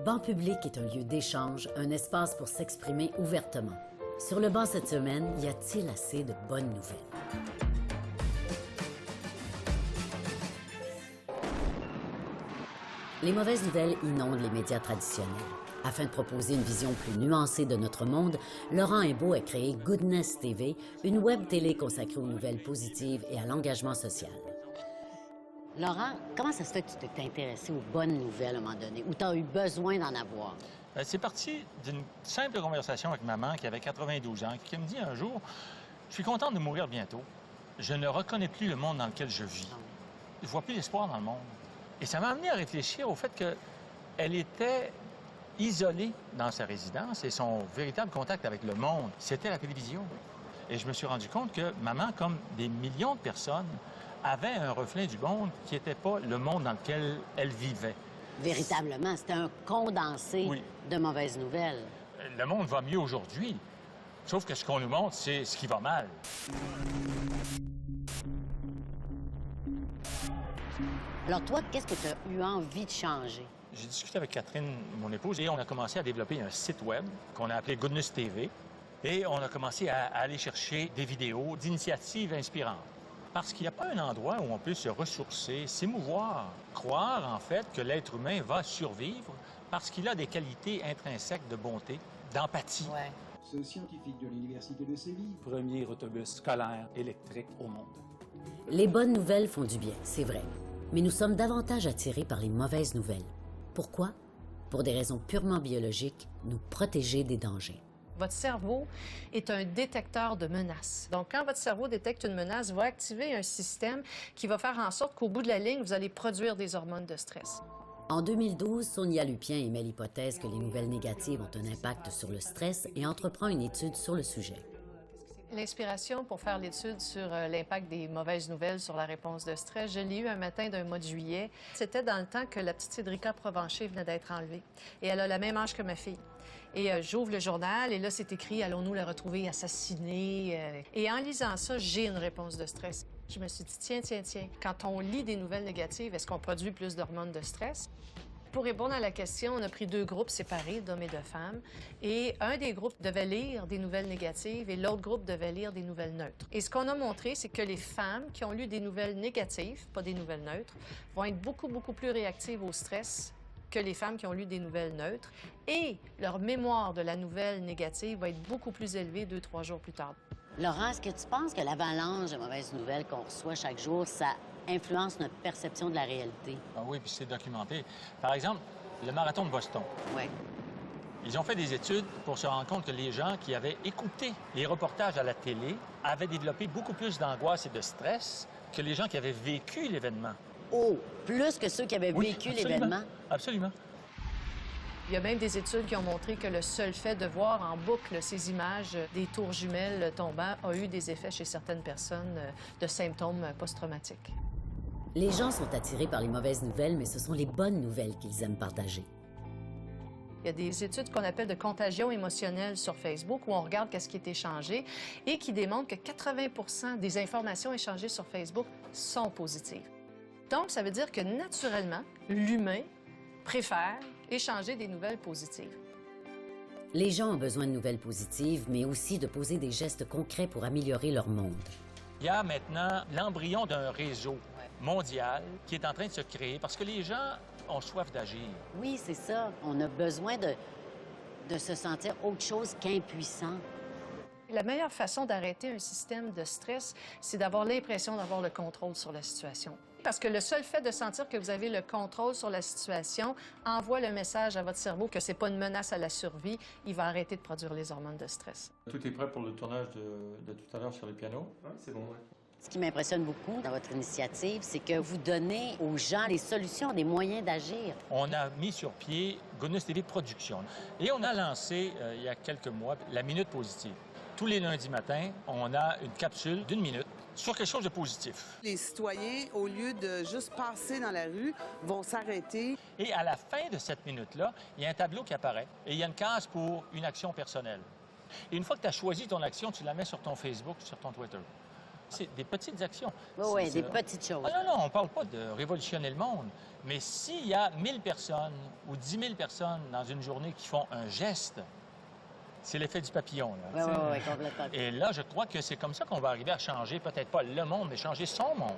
Banc public est un lieu d'échange, un espace pour s'exprimer ouvertement. Sur le banc cette semaine, y a-t-il assez de bonnes nouvelles? Les mauvaises nouvelles inondent les médias traditionnels. Afin de proposer une vision plus nuancée de notre monde, Laurent Imbeau a créé Goodness TV, une web télé consacrée aux nouvelles positives et à l'engagement social. Laurent, comment ça se fait que tu t'es intéressé aux bonnes nouvelles à un moment donné, ou tu as eu besoin d'en avoir? C'est parti d'une simple conversation avec maman qui avait 92 ans, qui me dit un jour, « Je suis contente de mourir bientôt. Je ne reconnais plus le monde dans lequel je vis. Je vois plus l'espoir dans le monde. » Et ça m'a amené à réfléchir au fait qu'elle était isolée dans sa résidence et son véritable contact avec le monde, c'était la télévision. Et je me suis rendu compte que maman, comme des millions de personnes, avait un reflet du monde qui n'était pas le monde dans lequel elle vivait. Véritablement, c'était un condensé de mauvaises nouvelles. Le monde va mieux aujourd'hui, sauf que ce qu'on nous montre, c'est ce qui va mal. Alors toi, qu'est-ce que tu as eu envie de changer? J'ai discuté avec Catherine, mon épouse, et on a commencé à développer un site web qu'on a appelé Goodness TV. Et on a commencé à aller chercher des vidéos d'initiatives inspirantes. Parce qu'il n'y a pas un endroit où on peut se ressourcer, s'émouvoir, croire en fait que l'être humain va survivre parce qu'il a des qualités intrinsèques de bonté, d'empathie. Ouais. Ce scientifique de l'Université de Séville. Premier autobus scolaire électrique au monde. Les bonnes nouvelles font du bien, c'est vrai. Mais nous sommes davantage attirés par les mauvaises nouvelles. Pourquoi? Pour des raisons purement biologiques, nous protéger des dangers. Votre cerveau est un détecteur de menaces. Donc, quand votre cerveau détecte une menace, il va activer un système qui va faire en sorte qu'au bout de la ligne, vous allez produire des hormones de stress. En 2012, Sonia Lupien émet l'hypothèse que les nouvelles négatives ont un impact sur le stress et entreprend une étude sur le sujet. L'inspiration pour faire l'étude sur l'impact des mauvaises nouvelles sur la réponse de stress, je l'ai eu un matin d'un mois de juillet. C'était dans le temps que la petite Cédrica Provencher venait d'être enlevée. Et elle a le même âge que ma fille. Et j'ouvre le journal et là, c'est écrit « Allons-nous la retrouver assassinée? » Et en lisant ça, j'ai une réponse de stress. Je me suis dit « Tiens, quand on lit des nouvelles négatives, est-ce qu'on produit plus d'hormones de stress? » Pour répondre à la question, on a pris 2 groupes séparés d'hommes et de femmes. Et un des groupes devait lire des nouvelles négatives et l'autre groupe devait lire des nouvelles neutres. Et ce qu'on a montré, c'est que les femmes qui ont lu des nouvelles négatives, pas des nouvelles neutres, vont être beaucoup plus réactives au stress que les femmes qui ont lu des nouvelles neutres. Et leur mémoire de la nouvelle négative va être beaucoup plus élevée 2-3 jours plus tard. Laurent, est-ce que tu penses que l'avalanche de mauvaises nouvelles qu'on reçoit chaque jour, ça influence notre perception de la réalité? Ah oui, puis c'est documenté. Par exemple, le marathon de Boston. Oui. Ils ont fait des études pour se rendre compte que les gens qui avaient écouté les reportages à la télé avaient développé beaucoup plus d'angoisse et de stress que les gens qui avaient vécu l'événement. Oh, plus que ceux qui avaient vécu l'événement? Absolument. Il y a même des études qui ont montré que le seul fait de voir en boucle ces images des tours jumelles tombant a eu des effets chez certaines personnes de symptômes post-traumatiques. Les gens sont attirés par les mauvaises nouvelles, mais ce sont les bonnes nouvelles qu'ils aiment partager. Il y a des études qu'on appelle de contagion émotionnelle sur Facebook où on regarde qu'est-ce qui est échangé et qui démontrent que 80% des informations échangées sur Facebook sont positives. Donc, ça veut dire que naturellement, l'humain préfère échanger des nouvelles positives. Les gens ont besoin de nouvelles positives, mais aussi de poser des gestes concrets pour améliorer leur monde. Il y a maintenant l'embryon d'un réseau mondial qui est en train de se créer parce que les gens ont soif d'agir. Oui, c'est ça. On a besoin de se sentir autre chose qu'impuissant. La meilleure façon d'arrêter un système de stress, c'est d'avoir l'impression d'avoir le contrôle sur la situation. Parce que le seul fait de sentir que vous avez le contrôle sur la situation envoie le message à votre cerveau que c'est pas une menace à la survie. Il va arrêter de produire les hormones de stress. Tout est prêt pour le tournage de tout à l'heure sur le piano? Oui, c'est bon, ouais. Ce qui m'impressionne beaucoup dans votre initiative, c'est que vous donnez aux gens des solutions, des moyens d'agir. On a mis sur pied Goodness TV Production et on a lancé, il y a quelques mois, la Minute Positive. Tous les lundis matins, on a une capsule d'1 minute sur quelque chose de positif. Les citoyens, au lieu de juste passer dans la rue, vont s'arrêter. Et à la fin de cette minute-là, il y a un tableau qui apparaît et il y a une case pour une action personnelle. Et une fois que tu as choisi ton action, tu la mets sur ton Facebook, sur ton Twitter. C'est des petites actions. Oui, C'est- des petites choses. Ah non, on ne parle pas de révolutionner le monde. Mais s'il y a 1000 personnes ou 10 000 personnes dans une journée qui font un geste, c'est l'effet du papillon. Là, Oui, tu sais. oui, complètement. Et là, je crois que c'est comme ça qu'on va arriver à changer, peut-être pas le monde, mais changer son monde.